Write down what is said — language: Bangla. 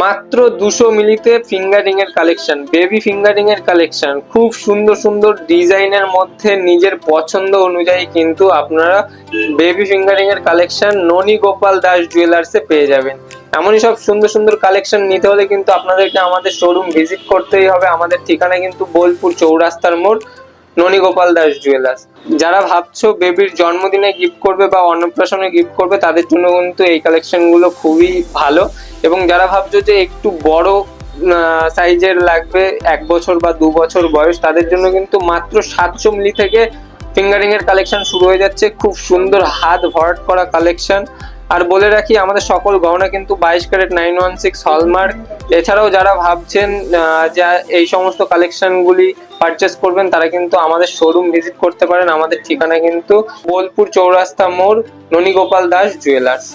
মাত্র 200 মিলিতে ফিঙ্গারিং এর কালেকশন, বেবি ফিঙ্গারিং এর কালেকশন, খুব সুন্দর সুন্দর ডিজাইনের মধ্যে নিজের পছন্দ অনুযায়ী কিন্তু আপনারা বেবি ফিঙ্গারিং এর কালেকশন ননী গোপাল দাস জুয়েলার্সে পেয়ে যাবেন। এমনই সব সুন্দর সুন্দর কালেকশন নিতে হলে কিন্তু আপনাদেরকে আমাদের শোরুম ভিজিট করতেই হবে। আমাদের ঠিকানা কিন্তু বোলপুর চৌরাস্তার মোড়, ননী গোপাল দাস জুয়েলার্স। যারা ভাবছো বেবির জন্মদিনে গিফট করবে বা অন্নপ্রাশনে গিফট করবে, তাদের জন্য কিন্তু এই কালেকশন গুলো খুবই ভালো। এবং যারা ভাবছো যে একটু বড় সাইজের লাগবে, 1 বছর বা 2 বছর বয়স, তাদের জন্য কিন্তু মাত্র 700 মিলি থেকে ফিঙ্গারিং এর কালেকশন শুরু হয়ে যাচ্ছে। খুব সুন্দর হাত ভরাট করা কালেকশন। আর বলে রাখি, আমাদের সকল গহনা কিন্তু 22 ক্যারেট 916 হলমার্ক। এছাড়াও যারা ভাবছেন যে এই সমস্ত কালেকশনগুলি পারচেস করবেন, তারা কিন্তু আমাদের শোরুম ভিজিট করতে পারেন। আমাদের ঠিকানা কিন্তু বোলপুর চৌরাস্তা মোড়, ননী গোপাল দাস জুয়েলার্স।